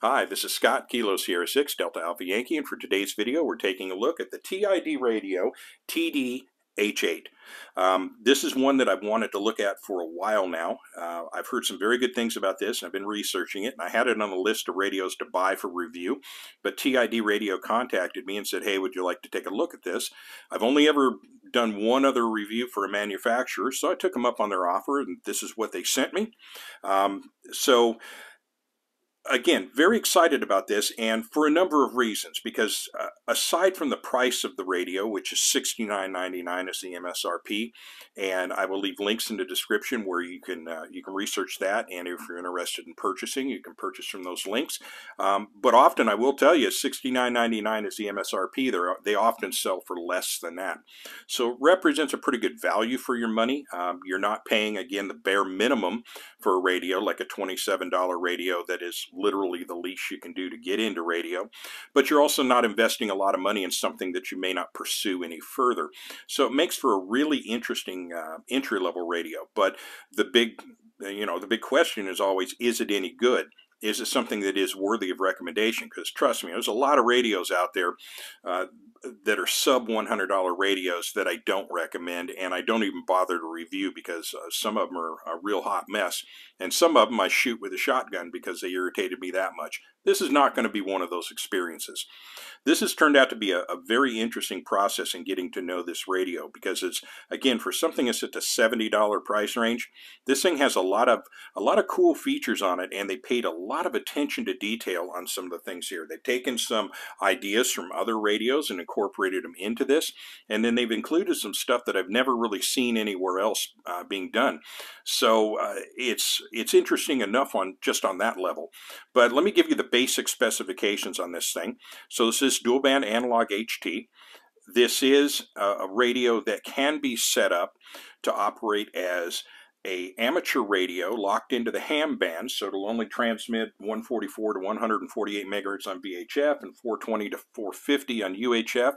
Hi, this is Scott, Kilo Sierra 6, Delta Alpha Yankee, and for today's video, we're taking a look at the TIDRadio TD-H8. This is one that I've wanted to look at for a while now. I've heard some very good things about this, and I've been researching it, and I had it on the list of radios to buy for review, but TIDRadio contacted me and said, hey, would you like to take a look at this? I've only ever done one other review for a manufacturer, so I took them up on their offer, and this is what they sent me. Again, very excited about this, and for a number of reasons, because aside from the price of the radio, which is $69.99 as the MSRP, and I will leave links in the description where you can research that, and if you're interested in purchasing, you can purchase from those links. But often, I will tell you, $69.99 is the MSRP. They often sell for less than that. So it represents a pretty good value for your money. You're not paying, again, the bare minimum for a radio, like a $27 radio that is literally the least you can do to get into radio, but you're also not investing a lot of money in something that you may not pursue any further. So it makes for a really interesting entry-level radio. But the big question is always, is it any good? Is it something that is worthy of recommendation? Because trust me, there's a lot of radios out there that are sub $100 radios that I don't recommend, and I don't even bother to review because some of them are a real hot mess, and some of them I shoot with a shotgun because they irritated me that much. This is not going to be one of those experiences. This has turned out to be a very interesting process in getting to know this radio, because it's, again, for something that's at the $70 price range, this thing has a lot of cool features on it, and they paid a lot of attention to detail on some of the things here. They've taken some ideas from other radios and incorporated them into this, and then they've included some stuff that I've never really seen anywhere else being done. So it's interesting enough just on that level. But let me give you the basic specifications on this thing. So this is dual band analog HT. This is a radio that can be set up to operate as an amateur radio locked into the ham band, so it'll only transmit 144 to 148 megahertz on VHF and 420 to 450 on UHF,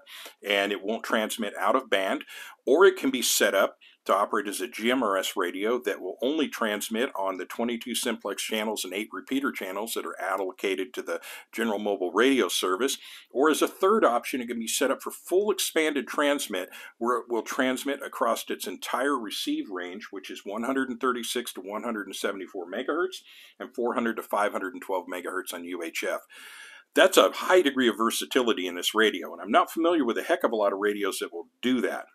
and it won't transmit out of band. Or it can be set up to operate as a GMRS radio that will only transmit on the 22 simplex channels and 8 repeater channels that are allocated to the general mobile radio service. Or as a third option, it can be set up for full expanded transmit, where it will transmit across its entire receive range, which is 136 to 174 megahertz and 400 to 512 megahertz on UHF. That's a high degree of versatility in this radio, and I'm not familiar with a heck of a lot of radios that will do that.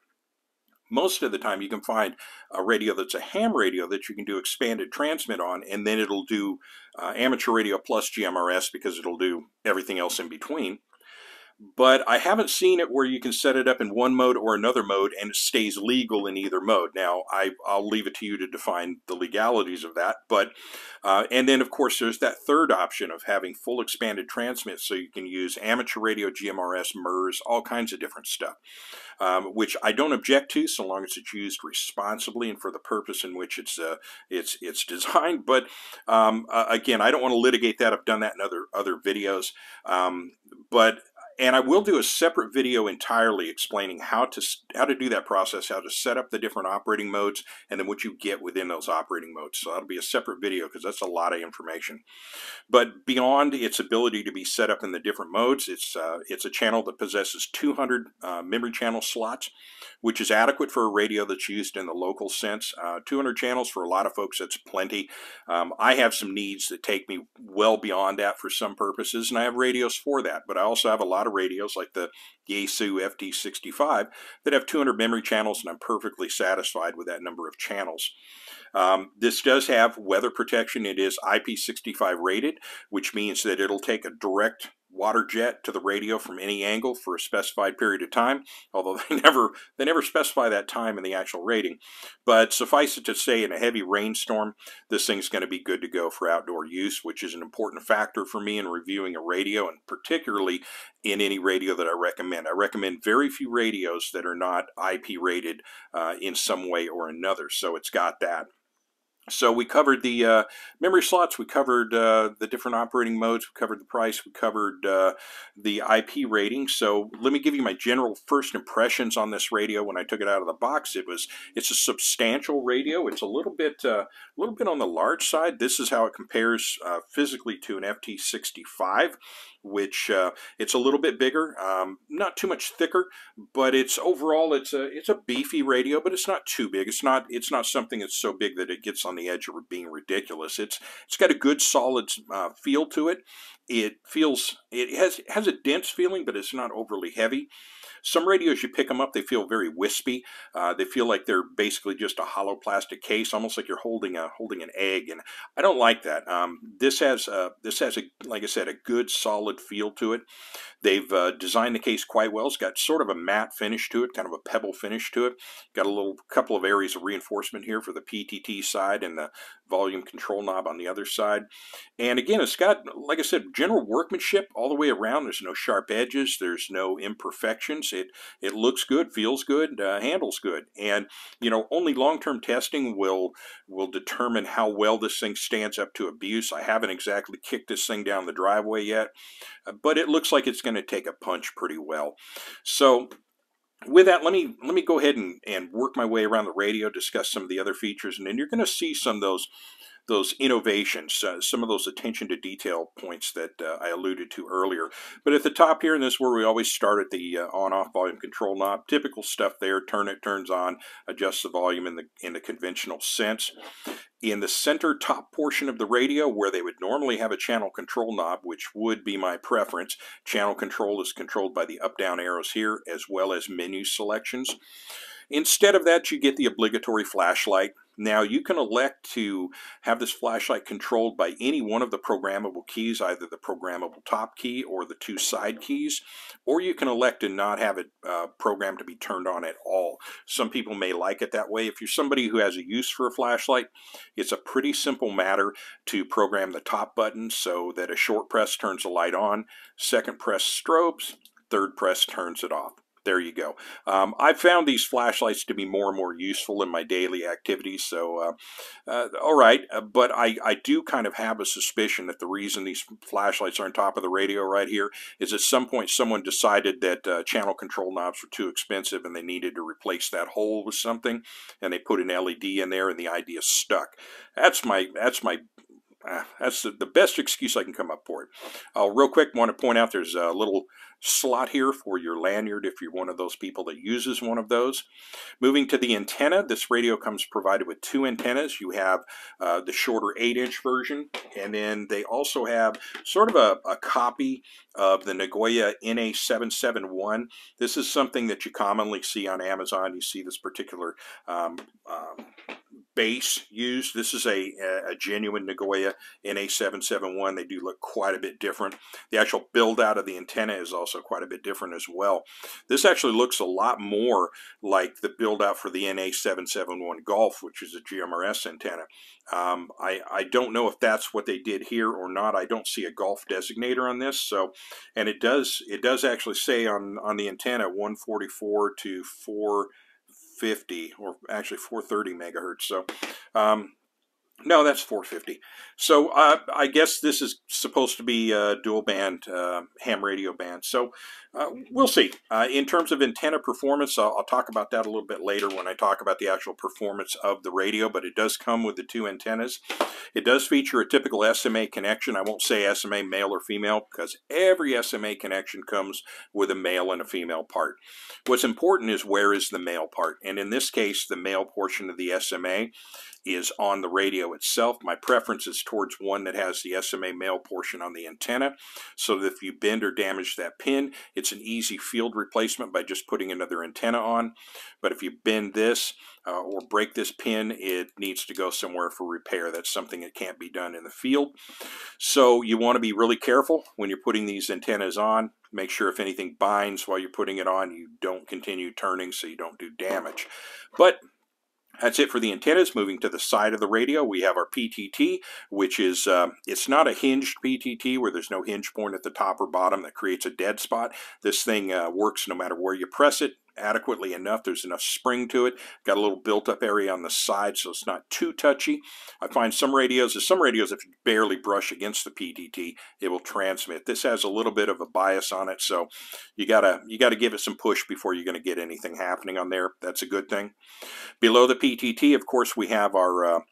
Most of the time you can find a radio that's a ham radio that you can do expanded transmit on, and then it'll do amateur radio plus GMRS, because it'll do everything else in between. But I haven't seen it where you can set it up in one mode or another mode and it stays legal in either mode. Now, I'll leave it to you to define the legalities of that. But and then, of course, there's that third option of having full expanded transmit, so you can use amateur radio, GMRS, MERS, all kinds of different stuff, which I don't object to, so long as it's used responsibly and for the purpose in which it's designed. But again, I don't want to litigate that. I've done that in other videos. And I will do a separate video entirely explaining how to do that process, how to set up the different operating modes, and then what you get within those operating modes. So that'll be a separate video, because that's a lot of information. But beyond its ability to be set up in the different modes, it's a channel that possesses 200 memory channel slots, which is adequate for a radio that's used in the local sense. 200 channels, for a lot of folks, that's plenty. I have some needs that take me well beyond that for some purposes, and I have radios for that. But I also have a lot of radios like the Yaesu FD65 that have 200 memory channels, and I'm perfectly satisfied with that number of channels. This does have weather protection. It is IP65 rated, which means that it'll take a direct water jet to the radio from any angle for a specified period of time, although they never specify that time in the actual rating. But suffice it to say, in a heavy rainstorm, this thing's going to be good to go for outdoor use, which is an important factor for me in reviewing a radio, and particularly in any radio that I recommend. I recommend very few radios that are not IP rated in some way or another, so it's got that. So we covered the memory slots, we covered the different operating modes, we covered the price, we covered the IP rating. So let me give you my general first impressions on this radio when I took it out of the box. It's a substantial radio. It's a little bit on the large side. This is how it compares physically to an FT65, which it's a little bit bigger, not too much thicker, but it's a beefy radio, but it's not too big. It's not something that's so big that it gets on the edge of being ridiculous. It's got a good solid feel to it. It has a dense feeling, but it's not overly heavy. Some radios, you pick them up, they feel very wispy. They feel like they're basically just a hollow plastic case, almost like you're holding an egg, and I don't like that. This has like I said, a good solid feel to it. They've designed the case quite well. It's got sort of a matte finish to it, kind of a pebble finish to it. Got a couple of areas of reinforcement here for the PTT side and the volume control knob on the other side. And again, it's got, like I said, general workmanship all the way around. There's no sharp edges. There's no imperfections. It looks good, feels good, handles good. And only long-term testing will determine how well this thing stands up to abuse. I haven't exactly kicked this thing down the driveway yet, but it looks like it's going to take a punch pretty well. So with that, let me go ahead and work my way around the radio, discuss some of the other features, and then you're going to see some of those innovations, some of those attention to detail points that I alluded to earlier. But at the top here, and this is where we always start at the on-off volume control knob. Typical stuff there. Turn it, turns on, adjusts the volume in the conventional sense. In the center top portion of the radio, where they would normally have a channel control knob, which would be my preference, channel control is controlled by the up-down arrows here, as well as menu selections. Instead of that, you get the obligatory flashlight. Now, you can elect to have this flashlight controlled by any one of the programmable keys, either the programmable top key or the two side keys, or you can elect to not have it programmed to be turned on at all. Some people may like it that way. If you're somebody who has a use for a flashlight, it's a pretty simple matter to program the top button so that a short press turns the light on, second press strobes, third press turns it off. There you go. I've found these flashlights to be more and more useful in my daily activities, so all right, but I do kind of have a suspicion that the reason these flashlights are on top of the radio right here is at some point someone decided that channel control knobs were too expensive and they needed to replace that hole with something, and they put an LED in there and the idea stuck. That's the best excuse I can come up for it. Real quick, want to point out there's a little slot here for your lanyard if you're one of those people that uses one of those. Moving to the antenna, this radio comes provided with two antennas. You have the shorter 8-inch version, and then they also have sort of a copy of the Nagoya NA771. This is something that you commonly see on Amazon. You see this particular base used. This is a genuine Nagoya NA771. They do look quite a bit different. The actual build out of the antenna is also quite a bit different as well. This actually looks a lot more like the build out for the NA771 Golf, which is a GMRS antenna. I don't know if that's what they did here or not. I don't see a Golf designator on this. So, and it does actually say on the antenna 144 to 450, or actually 430 megahertz. So no, that's 450. So I guess this is supposed to be a dual band ham radio band. So we'll see. In terms of antenna performance, I'll talk about that a little bit later when I talk about the actual performance of the radio, but it does come with the two antennas. It does feature a typical SMA connection. I won't say SMA male or female because every SMA connection comes with a male and a female part. What's important is where is the male part, and in this case the male portion of the SMA is on the radio itself. My preference is towards one that has the SMA male portion on the antenna, so that if you bend or damage that pin, it's an easy field replacement by just putting another antenna on. But if you bend this or break this pin, it needs to go somewhere for repair. That's something that can't be done in the field. So you want to be really careful when you're putting these antennas on. Make sure if anything binds while you're putting it on, you don't continue turning so you don't do damage. But that's it for the antennas. Moving to the side of the radio, we have our PTT, which is, it's not a hinged PTT where there's no hinge point at the top or bottom that creates a dead spot. This thing works no matter where you press it, adequately enough. There's enough spring to it. Got a little built-up area on the side, so it's not too touchy. I find some radios, if you barely brush against the PTT, it will transmit. This has a little bit of a bias on it, so you gotta give it some push before you're going to get anything happening on there. That's a good thing. Below the PTT, of course, we have our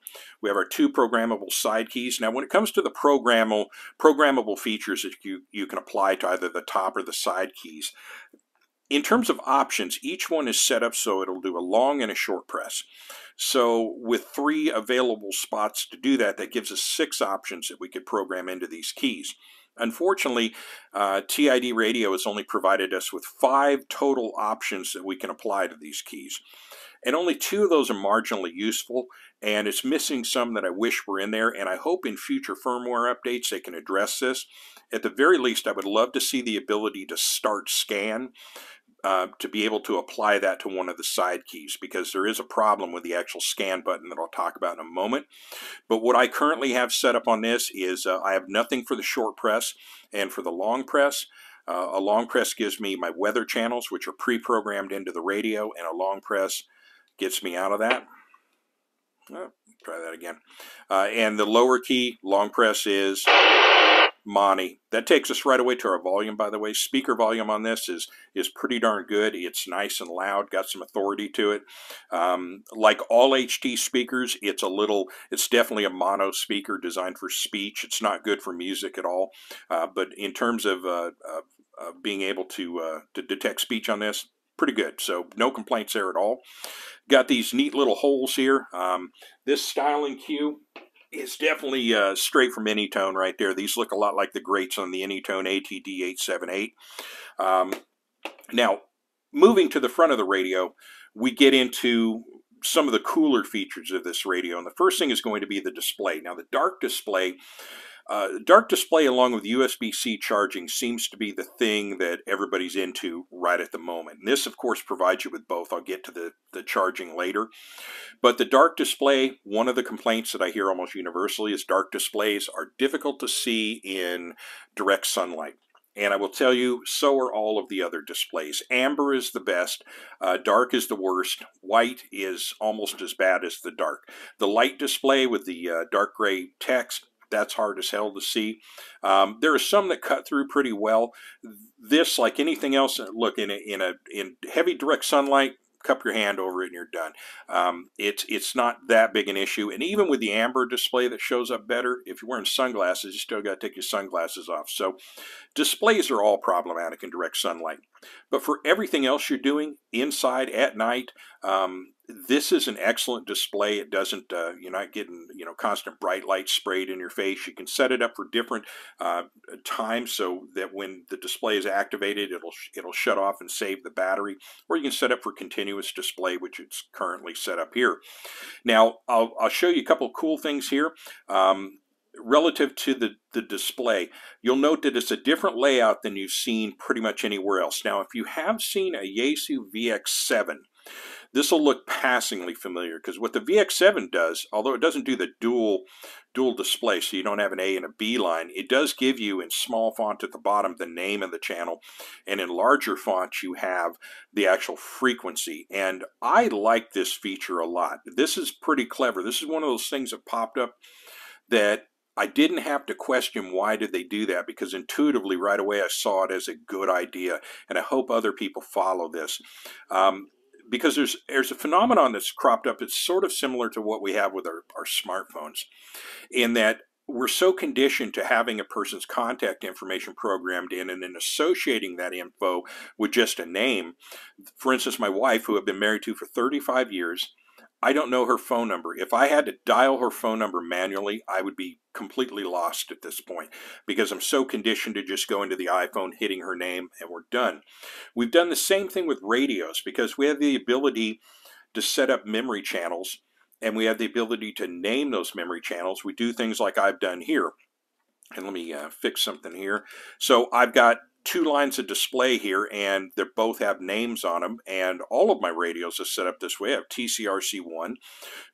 two programmable side keys. Now, when it comes to the programmable features that you can apply to either the top or the side keys, in terms of options, each one is set up so it'll do a long and a short press. So with 3 available spots to do that, that gives us 6 options that we could program into these keys. Unfortunately, TIDRadio has only provided us with 5 total options that we can apply to these keys. And only 2 of those are marginally useful, and it's missing some that I wish were in there, and I hope in future firmware updates they can address this. At the very least, I would love to see the ability to start scan, to be able to apply that to one of the side keys, because there is a problem with the actual scan button that I'll talk about in a moment. But what I currently have set up on this is I have nothing for the short press and for the long press. A long press gives me my weather channels, which are pre-programmed into the radio, and a long press gets me out of that. Try that again. And the lower key, long press, is Monty. That takes us right away to our volume, by the way. Speaker volume on this is pretty darn good. It's nice and loud, got some authority to it. Like all HT speakers, it's definitely a mono speaker designed for speech. It's not good for music at all. But in terms of being able to detect speech on this, pretty good. So no complaints there at all. Got these neat little holes here. This styling cue is definitely straight from Anytone right there. These look a lot like the grates on the Anytone TD-H8. Now, moving to the front of the radio, we get into some of the cooler features of this radio. And the first thing is going to be the display. Now, the dark display along with USB-C charging seems to be the thing that everybody's into right at the moment. And this, of course, provides you with both. I'll get to the charging later. But the dark display, one of the complaints that I hear almost universally is dark displays are difficult to see in direct sunlight. And I will tell you, so are all of the other displays. Amber is the best. Dark is the worst. White is almost as bad as the dark. The light display with the dark gray text, that's hard as hell to see. There are some that cut through pretty well. This, like anything else, look, in heavy direct sunlight, cup your hand over it and you're done. It's not that big an issue. And even with the amber display that shows up better, if you're wearing sunglasses, you still got to take your sunglasses off. So displays are all problematic in direct sunlight. But for everything else you're doing inside at night, this is an excellent display. It doesn't, you're not getting, constant bright light sprayed in your face. You can set it up for different times so that when the display is activated, it'll shut off and save the battery. Or you can set up for continuous display, which it's currently set up here. Now, I'll show you a couple of cool things here. Relative to the display, you'll note that it's a different layout than you've seen pretty much anywhere else. Now, if you have seen a Yaesu VX7, this will look passingly familiar, because what the VX7 does, although it doesn't do the dual display, so you don't have an A and a B line, it does give you in small font at the bottom the name of the channel, and in larger font you have the actual frequency. And I like this feature a lot. This is pretty clever. This is one of those things that popped up that I didn't have to question why did they do that, because intuitively right away I saw it as a good idea, and I hope other people follow this. Because there's a phenomenon that's cropped up. It's sort of similar to what we have with our smartphones, in that we're so conditioned to having a person's contact information programmed in and then associating that info with just a name. For instance, my wife, who I've been married to for 35 years, I don't know her phone number. If I had to dial her phone number manually, I would be completely lost at this point, because I'm so conditioned to just go into the iPhone, hitting her name, and we're done. We've done the same thing with radios, because we have the ability to set up memory channels, and we have the ability to name those memory channels. We do things like I've done here. And let me fix something here. So I've got 2 lines of display here, and they both have names on them, and all of my radios are set up this way. I have TCRC1,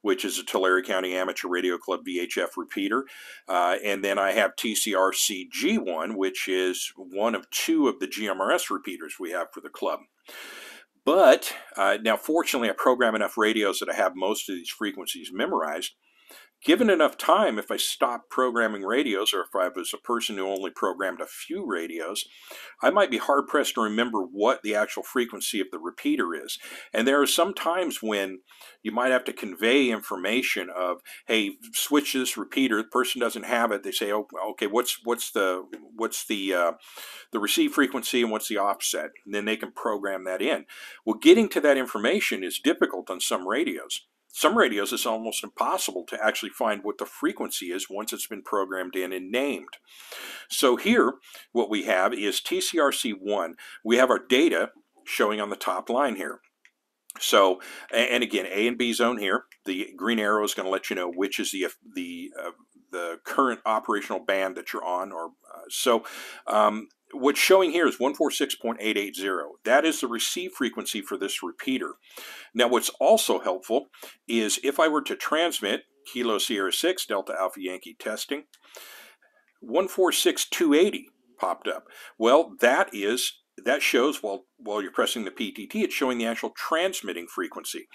which is a Tulare County Amateur Radio Club VHF repeater, and then I have TCRCG1, which is one of 2 of the GMRS repeaters we have for the club. But now, fortunately, I program enough radios that I have most of these frequencies memorized. Given enough time, if I stopped programming radios, or if I was a person who only programmed a few radios, I might be hard pressed to remember what the actual frequency of the repeater is. And there are some times when you might have to convey information of, hey, switch this repeater. The person doesn't have it. They say, oh, okay, what's the receive frequency and what's the offset? And then they can program that in. Well, getting to that information is difficult on some radios. Some radios, it's almost impossible to actually find what the frequency is once it's been programmed in and named. So here, what we have is TCRC1. We have our data showing on the top line here. So, and again, A and B zone here. The green arrow is going to let you know which is the current operational band that you're on. What's showing here is 146.880. That is the receive frequency for this repeater. Now, what's also helpful is if I were to transmit Kilo Sierra 6 Delta Alpha Yankee testing, 146.280 popped up. Well, that shows while you're pressing the PTT, it's showing the actual transmitting frequency.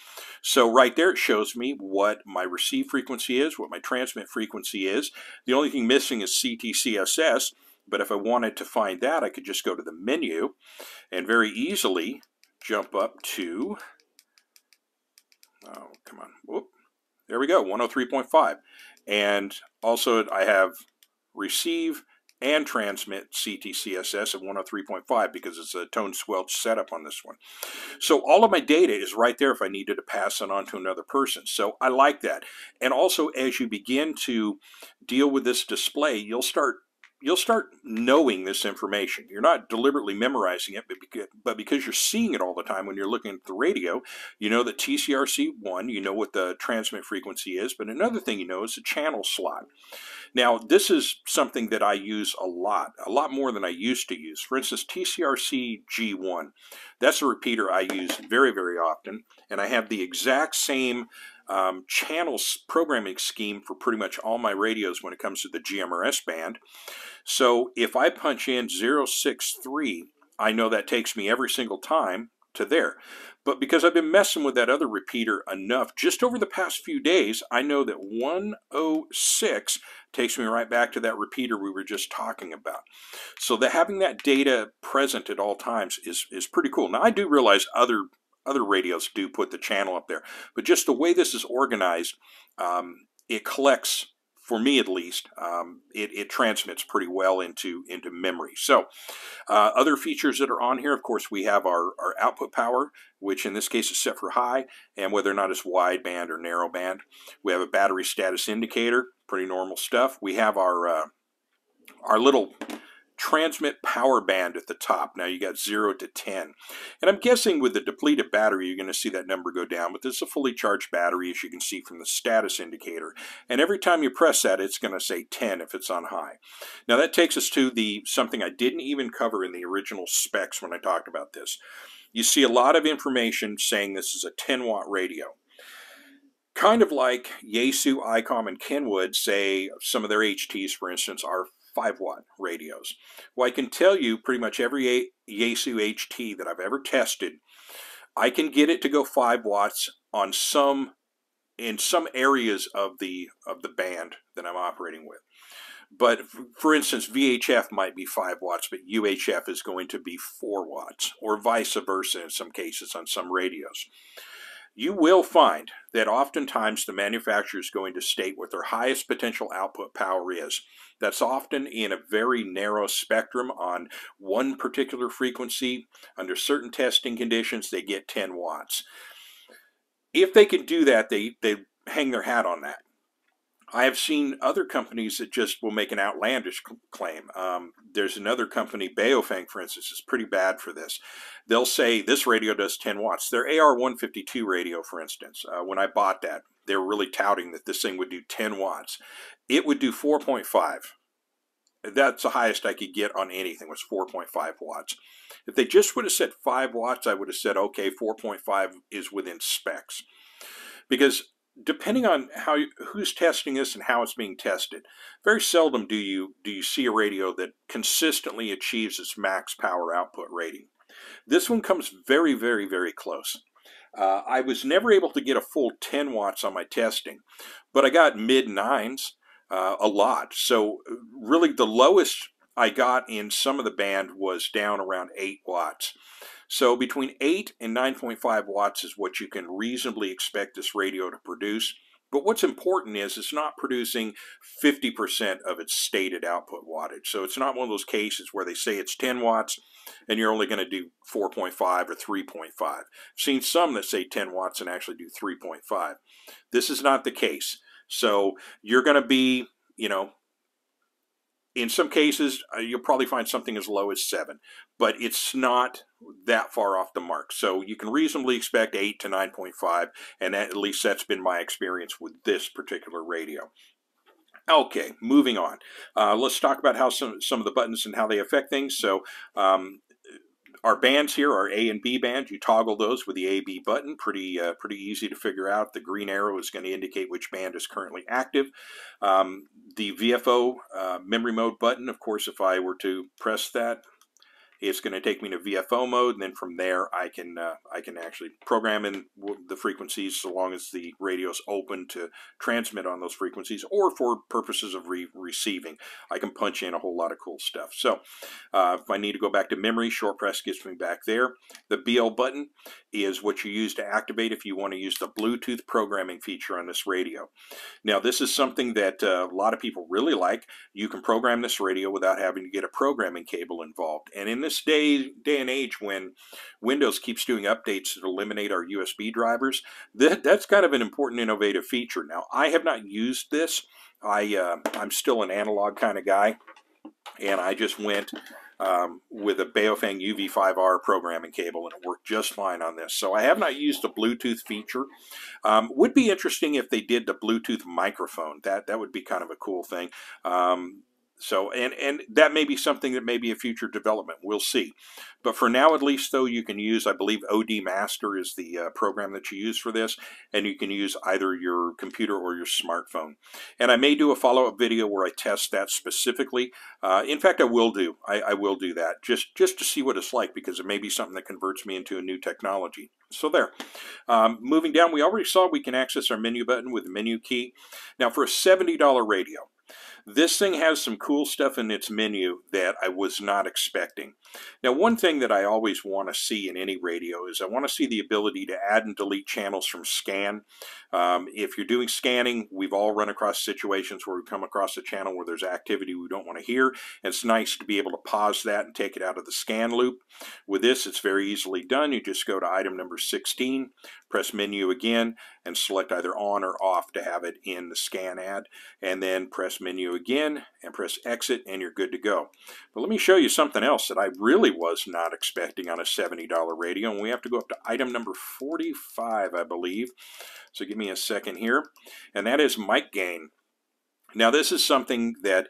So right there, it shows me what my receive frequency is, what my transmit frequency is. The only thing missing is CTCSS, but if I wanted to find that, I could just go to the menu and very easily jump up to, oh, come on, whoop, there we go, 103.5. And also I have receive and transmit CTCSS at 103.5 because it's a tone squelch setup on this one. So all of my data is right there if I needed to pass it on to another person. So I like that. And also, as you begin to deal with this display, you'll start knowing this information. You're not deliberately memorizing it, but because you're seeing it all the time when you're looking at the radio, you know that TCRC1, you know what the transmit frequency is, but another thing you know is the channel slot. Now, this is something that I use a lot more than I used to use. For instance, TCRC G1, that's a repeater I use very, very often, and I have the exact same channels programming scheme for pretty much all my radios when it comes to the GMRS band. So if I punch in 063, I know that takes me every single time to there. But because I've been messing with that other repeater enough, just over the past few days, I know that 106 takes me right back to that repeater we were just talking about. So having that data present at all times is pretty cool. Now, I do realize other radios do put the channel up there, but just the way this is organized, it collects, for me at least, it transmits pretty well into memory. So other features that are on here, of course, we have our output power, which in this case is set for high, and whether or not it's wideband or narrowband. We have a battery status indicator, pretty normal stuff. We have our little transmit power band at the top. Now you got 0 to 10. And I'm guessing with the depleted battery, you're going to see that number go down, but this is a fully charged battery, as you can see from the status indicator. And every time you press that, it's going to say 10 if it's on high. Now that takes us to something I didn't even cover in the original specs when I talked about this. You see a lot of information saying this is a 10-watt radio. Kind of like Yaesu, ICOM, and Kenwood say some of their HTs, for instance, are 5-watt radios. Well, I can tell you pretty much every Yaesu HT that I've ever tested, I can get it to go 5 watts on in some areas of the band that I'm operating with. But for instance, VHF might be 5 watts, but UHF is going to be 4 watts, or vice versa in some cases on some radios. You will find that oftentimes the manufacturer is going to state what their highest potential output power is. That's often in a very narrow spectrum on one particular frequency. Under certain testing conditions, they get 10 watts. If they can do that, they hang their hat on that. I have seen other companies that just will make an outlandish claim. There's another company, Baofeng, for instance, is pretty bad for this. They'll say this radio does 10 watts. Their AR-152 radio, for instance, when I bought that, they were really touting that this thing would do 10 watts. It would do 4.5. That's the highest I could get on anything, was 4.5 watts. If they just would have said 5 watts, I would have said, okay, 4.5 is within specs. Because depending on who's testing this and how it's being tested, very seldom do you see a radio that consistently achieves its max power output rating. This one comes very, very, very close. I was never able to get a full 10 watts on my testing, but I got mid nines a lot. So really the lowest I got in some of the band was down around 8 watts. So between 8 and 9.5 watts is what you can reasonably expect this radio to produce. But what's important is it's not producing 50% of its stated output wattage. So it's not one of those cases where they say it's 10 watts and you're only going to do 4.5 or 3.5. I've seen some that say 10 watts and actually do 3.5. This is not the case. So you're going to be, in some cases, you'll probably find something as low as 7, but it's not that far off the mark. So you can reasonably expect 8 to 9.5, and at least that's been my experience with this particular radio. Okay, moving on. Let's talk about how some of the buttons and how they affect things. So our bands here are A and B bands. You toggle those with the A-B button. Pretty easy to figure out. The green arrow is going to indicate which band is currently active. The VFO memory mode button, of course, if I were to press that, it's going to take me to VFO mode, and then from there I can actually program in the frequencies so long as the radio is open to transmit on those frequencies, or for purposes of receiving. I can punch in a whole lot of cool stuff. So if I need to go back to memory, short press gets me back there. The BL button is what you use to activate if you want to use the Bluetooth programming feature on this radio. Now this is something that a lot of people really like. You can program this radio without having to get a programming cable involved. And in this day and age when Windows keeps doing updates to eliminate our USB drivers, that's kind of an important innovative feature. Now I have not used this. I'm still an analog kind of guy, and I just went with a Baofeng UV5R programming cable, and it worked just fine on this. So I have not used the Bluetooth feature. Would be interesting if they did the Bluetooth microphone. That would be kind of a cool thing. So, and that may be something that may be a future development. We'll see. But for now, at least, though, you can use, I believe, OD Master is the program that you use for this, and you can use either your computer or your smartphone. And I may do a follow-up video where I test that specifically. In fact, I will do. I will do that just to see what it's like, because it may be something that converts me into a new technology. So there. Moving down, we already saw we can access our menu button with the menu key. Now, for a $70 radio, this thing has some cool stuff in its menu that I was not expecting. Now, one thing that I always want to see in any radio is I want to see the ability to add and delete channels from scan. If you're doing scanning, we've all run across situations where we come across a channel where there's activity we don't want to hear. And it's nice to be able to pause that and take it out of the scan loop. With this, it's very easily done. You just go to item number 16, press menu again, and select either on or off to have it in the scan ad, and then press menu again and press exit, and you're good to go. But let me show you something else that I really was not expecting on a $70 radio, and we have to go up to item number 45, I believe. So give me a second here, and that is mic gain. Now this is something that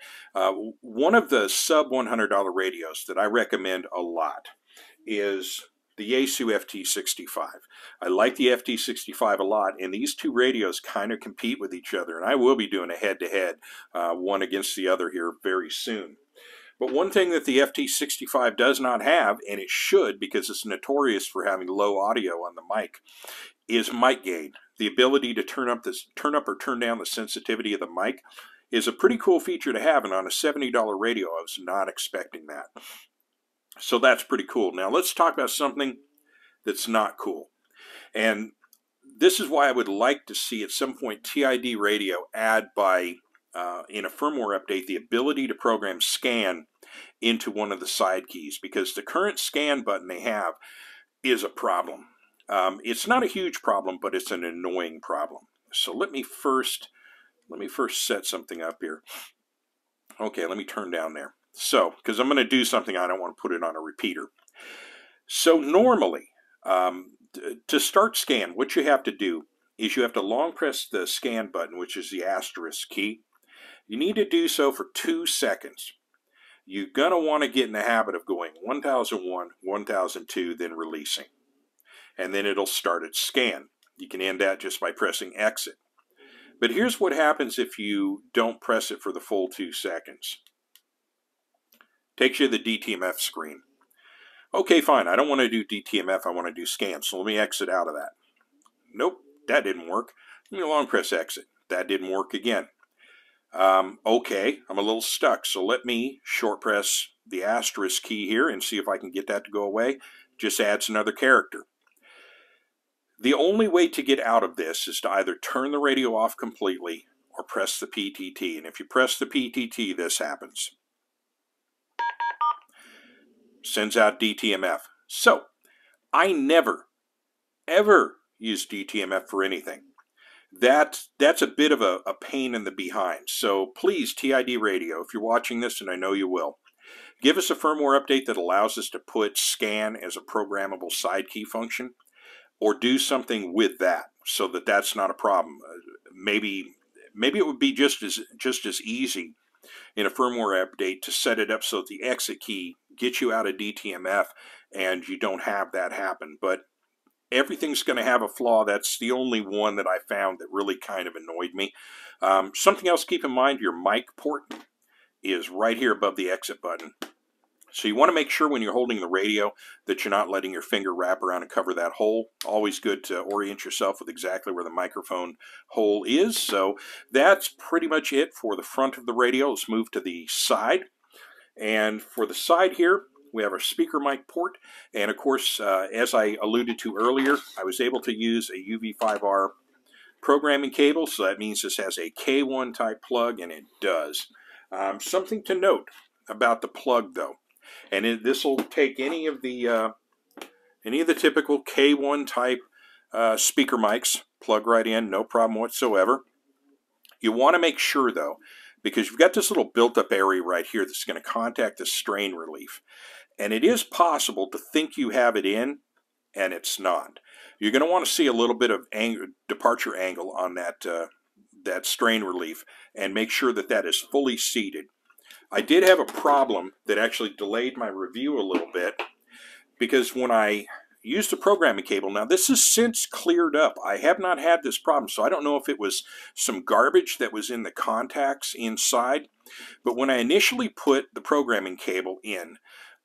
one of the sub $100 radios that I recommend a lot is the Yaesu FT65. I like the FT65 a lot, and these two radios kind of compete with each other, and I will be doing a head-to-head, one against the other here very soon. But one thing that the FT65 does not have, and it should because it's notorious for having low audio on the mic, is mic gain. The ability to turn up or turn down the sensitivity of the mic is a pretty cool feature to have, and on a $70 radio I was not expecting that. So that's pretty cool. Now let's talk about something that's not cool. And this is why I would like to see at some point TIDRadio add in a firmware update the ability to program scan into one of the side keys, because the current scan button they have is a problem. It's not a huge problem, but it's an annoying problem. So let me first set something up here. Okay, let me turn down there. So, because I'm going to do something, I don't want to put it on a repeater. So normally, to start scan, what you have to do is you have to long press the scan button, which is the asterisk key. You need to do so for 2 seconds. You're going to want to get in the habit of going 1001, 1002, then releasing. And then it'll start its scan. You can end that just by pressing exit. But here's what happens if you don't press it for the full 2 seconds. Takes you to the DTMF screen. Okay, fine. I don't want to do DTMF. I want to do scan. So let me exit out of that. Nope, that didn't work. Let me long press exit. That didn't work again. Okay, I'm a little stuck. So let me short press the asterisk key here and see if I can get that to go away. Just adds another character. The only way to get out of this is to either turn the radio off completely or press the PTT. And if you press the PTT, this happens. Sends out DTMF. So, I never, ever use DTMF for anything. That's a bit of a pain in the behind. So please, TIDRadio, if you're watching this, and I know you will, give us a firmware update that allows us to put scan as a programmable side key function, or do something with that so that that's not a problem. Maybe it would be just as easy in a firmware update to set it up so that the exit key gets you out of DTMF and you don't have that happen. But everything's going to have a flaw. That's the only one that I found that really kind of annoyed me. Something else to keep in mind, your mic port is right here above the exit button. So you want to make sure when you're holding the radio that you're not letting your finger wrap around and cover that hole. Always good to orient yourself with exactly where the microphone hole is. So that's pretty much it for the front of the radio. Let's move to the side. And for the side here, we have our speaker mic port. And of course, as I alluded to earlier, I was able to use a UV5R programming cable. So that means this has a K1 type plug, and it does. Something to note about the plug though. And this will take any of the typical K1 type speaker mics, plug right in, no problem whatsoever. You want to make sure though, because you've got this little built-up area right here that's going to contact the strain relief, and it is possible to think you have it in, and it's not. You're going to want to see a little bit of departure angle on that strain relief, and make sure that that is fully seated. I did have a problem that actually delayed my review a little bit, because when I used the programming cable, now this has since cleared up. I have not had this problem, so I don't know if it was some garbage that was in the contacts inside, but when I initially put the programming cable in,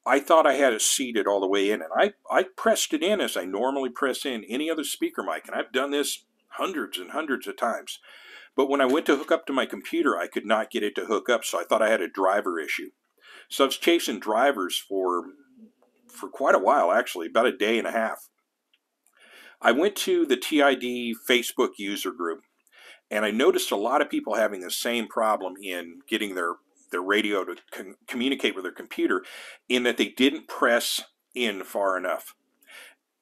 I thought I had it seated all the way in, and I pressed it in as I normally press in any other speaker mic, and I've done this hundreds and hundreds of times. But when I went to hook up to my computer, I could not get it to hook up, so I thought I had a driver issue. So I was chasing drivers for quite a while, actually, about a day and a half. I went to the TID Facebook user group, and I noticed a lot of people having the same problem in getting their radio to communicate with their computer, in that they didn't press in far enough.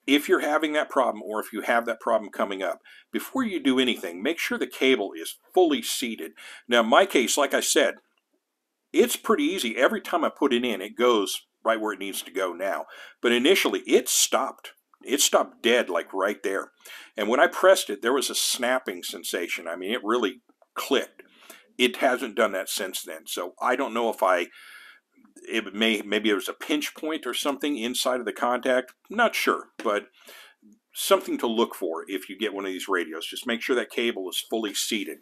If you're having that problem, or if you have that problem coming up, before you do anything, make sure the cable is fully seated. Now, in my case, like I said, it's pretty easy. Every time I put it in, it goes right where it needs to go now. But initially, it stopped. It stopped dead, like right there. And when I pressed it, there was a snapping sensation. I mean, it really clicked. It hasn't done that since then. So I don't know if maybe it was a pinch point or something inside of the contact. Not sure, but something to look for if you get one of these radios. Just make sure that cable is fully seated.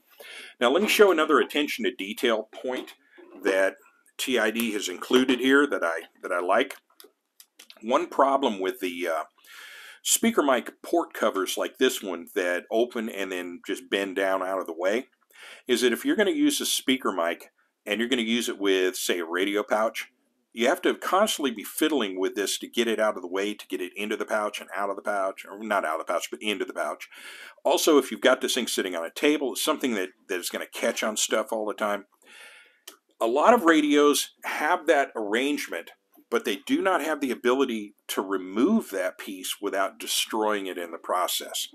Now let me show another attention to detail point that TID has included here that I like. One problem with the speaker mic port covers like this one that open and then just bend down out of the way is that if you're going to use a speaker mic and you're going to use it with, say, a radio pouch, you have to constantly be fiddling with this to get it out of the way, to get it into the pouch and out of the pouch, or not out of the pouch, but into the pouch. Also, if you've got this thing sitting on a table, it's something that is going to catch on stuff all the time. A lot of radios have that arrangement, but they do not have the ability to remove that piece without destroying it in the process.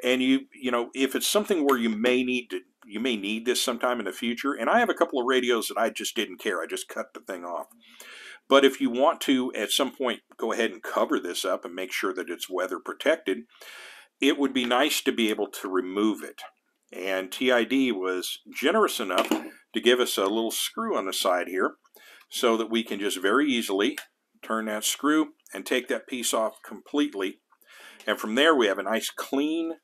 And you know, if it's something where you may need this sometime in the future, and I have a couple of radios that I just didn't care. I just cut the thing off. But if you want to, at some point, go ahead and cover this up and make sure that it's weather protected, it would be nice to be able to remove it. And TID was generous enough to give us a little screw on the side here so that we can just very easily turn that screw and take that piece off completely. And from there, we have a nice clean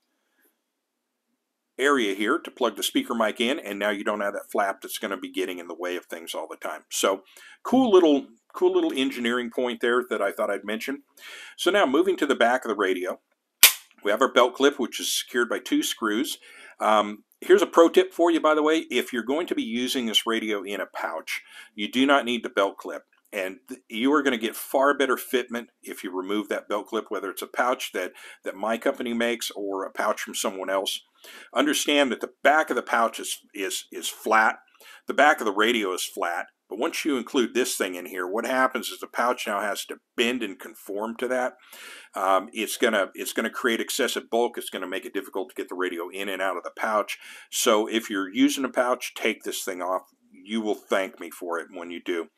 area here to plug the speaker mic in, and now you don't have that flap that's going to be getting in the way of things all the time. So cool little cool little engineering point there that I thought I'd mention. So now moving to the back of the radio, we have our belt clip, which is secured by 2 screws. Here's a pro tip for you, by the way. If you're going to be using this radio in a pouch, you do not need the belt clip. And you are going to get far better fitment if you remove that belt clip, whether it's a pouch that my company makes or a pouch from someone else. Understand that the back of the pouch is flat. The back of the radio is flat. But once you include this thing in here, what happens is the pouch now has to bend and conform to that. It's gonna create excessive bulk. It's gonna make it difficult to get the radio in and out of the pouch. So if you're using a pouch, take this thing off. You will thank me for it when you do.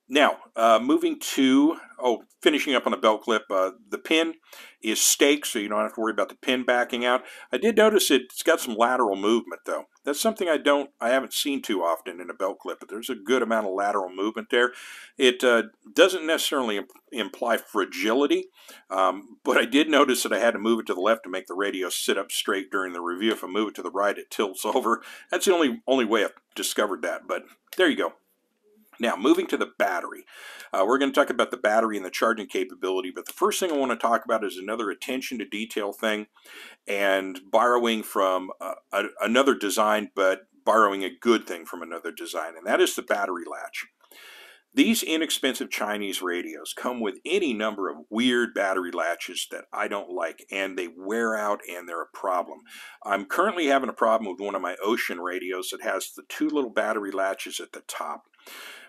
Now, moving to, finishing up on the belt clip, the pin is staked, so you don't have to worry about the pin backing out. I did notice it's got some lateral movement, though. That's something I haven't seen too often in a belt clip, but there's a good amount of lateral movement there. It doesn't necessarily imply fragility, but I did notice that I had to move it to the left to make the radio sit up straight during the review. If I move it to the right, it tilts over. That's the only way I've discovered that, but there you go. Now, moving to the battery. We're going to talk about the battery and the charging capability, but the first thing I want to talk about is another attention to detail thing and borrowing from another design, but borrowing a good thing from another design, and that is the battery latch. These inexpensive Chinese radios come with any number of weird battery latches that I don't like, and they wear out and they're a problem. I'm currently having a problem with one of my Ocean radios that has the 2 little battery latches at the top.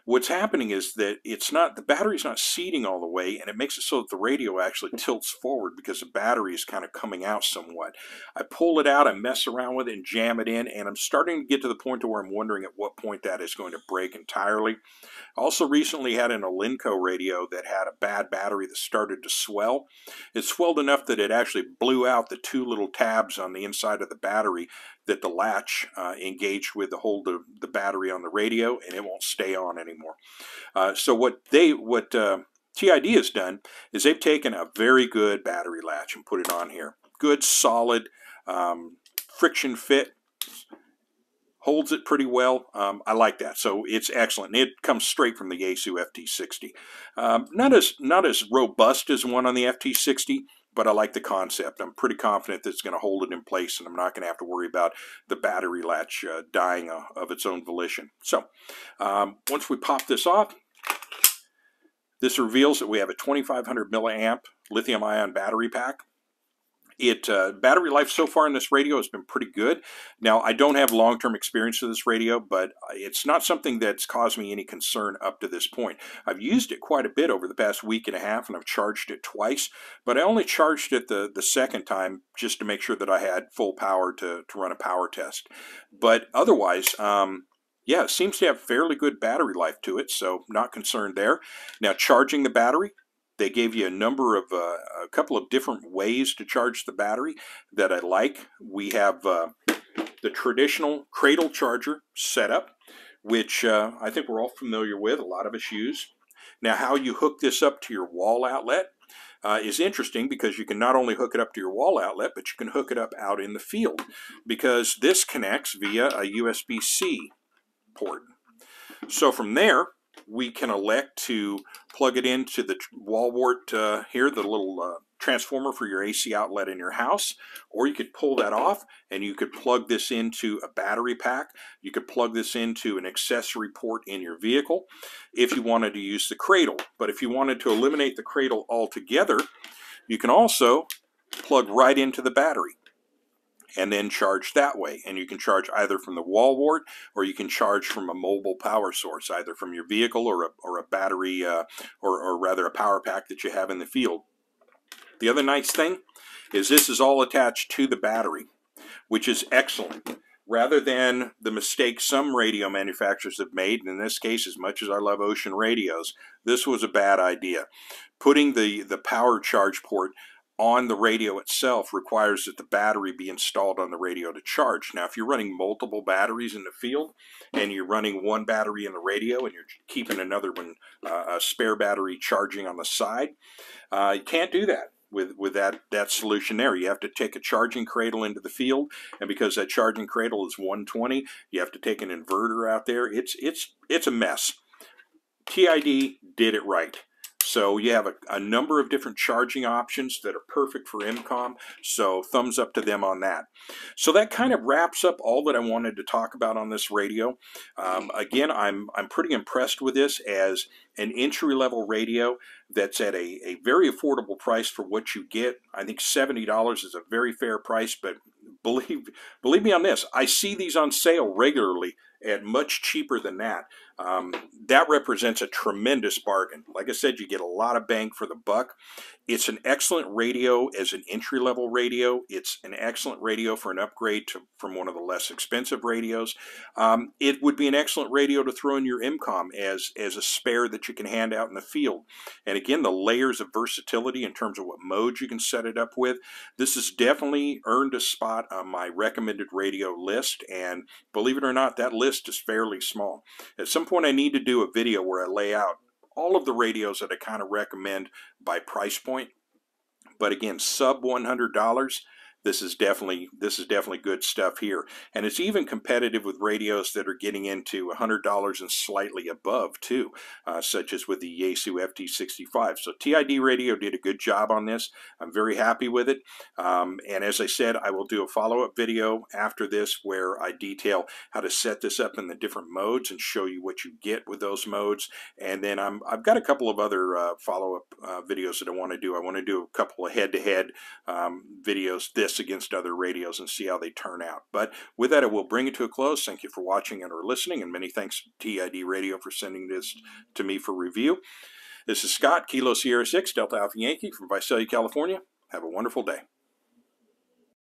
What's happening is that the battery's not seating all the way, and it makes it so that the radio actually tilts forward because the battery is kind of coming out somewhat. I pull it out, I mess around with it and jam it in, and I'm starting to get to the point to where I'm wondering at what point that is going to break entirely. I also recently had an Olinco radio that had a bad battery that started to swell. It swelled enough that it actually blew out the 2 little tabs on the inside of the battery that the latch engaged with to hold the battery on the radio, and it won't stay on anymore. So what TID has done is they've taken a very good battery latch and put it on here. Good, solid, friction fit. Holds it pretty well. I like that. So it's excellent. And it comes straight from the Yaesu FT60. Not as robust as one on the FT60, but I like the concept. I'm pretty confident that it's going to hold it in place, and I'm not going to have to worry about the battery latch dying of its own volition. So once we pop this off, this reveals that we have a 2500 milliamp lithium-ion battery pack. Battery life so far in this radio has been pretty good. Now, I don't have long-term experience with this radio, but it's not something that's caused me any concern up to this point. I've used it quite a bit over the past week and a half, and I've charged it twice, but I only charged it the second time just to make sure that I had full power to run a power test. But otherwise, yeah, it seems to have fairly good battery life to it, so not concerned there. Now, charging the battery, they gave you a couple of different ways to charge the battery that I like. We have the traditional cradle charger setup, which I think we're all familiar with, a lot of us use. Now, how you hook this up to your wall outlet is interesting, because you can not only hook it up to your wall outlet, but you can hook it up out in the field, because this connects via a USB-C port. So from there, we can elect to plug it into the wall wart here, the little transformer for your AC outlet in your house, or you could pull that off and you could plug this into a battery pack. You could plug this into an accessory port in your vehicle if you wanted to use the cradle. But if you wanted to eliminate the cradle altogether, you can also plug right into the battery and then charge that way. And you can charge either from the wall wart, or you can charge from a mobile power source, either from your vehicle or a battery, or rather a power pack that you have in the field. The other nice thing is this is all attached to the battery, which is excellent. Rather than the mistake some radio manufacturers have made, and in this case, as much as I love Ocean radios, this was a bad idea. Putting the power charge port on the radio itself requires that the battery be installed on the radio to charge. Now, if you're running multiple batteries in the field and you're running one battery in the radio and you're keeping another one, a spare battery charging on the side, you can't do that with that solution there. You have to take a charging cradle into the field, and because that charging cradle is 120, you have to take an inverter out there. It's a mess. TID did it right. So you have a number of different charging options that are perfect for MCOM, so thumbs up to them on that. So that kind of wraps up all that I wanted to talk about on this radio. Again, I'm pretty impressed with this as an entry-level radio that's at a very affordable price for what you get. I think $70 is a very fair price, but believe me on this, I see these on sale regularly at much cheaper than that. That represents a tremendous bargain. Like I said, you get a lot of bang for the buck. It's an excellent radio as an entry-level radio. It's an excellent radio for an upgrade from one of the less expensive radios. It would be an excellent radio to throw in your MCOM as a spare that you can hand out in the field. And again, the layers of versatility in terms of what modes you can set it up with. This has definitely earned a spot on my recommended radio list, and believe it or not, that list is fairly small. At some point I need to do a video where I lay out all of the radios that I kind of recommend by price point. But again, sub $100, this is definitely good stuff here. And it's even competitive with radios that are getting into $100 and slightly above too, such as with the Yaesu FT65. So TIDRadio did a good job on this. I'm very happy with it. And as I said, I will do a follow-up video after this where I detail how to set this up in the different modes and show you what you get with those modes. And then I've got a couple of other follow-up videos that I want to do. I want to do a couple of head-to-head videos, this against other radios, and see how they turn out. But with that, I will bring it to a close. Thank you for watching and or listening, and many thanks to TIDRadio for sending this to me for review. This is Scott, Kilo Sierra 6, Delta Alpha Yankee from Visalia, California. Have a wonderful day.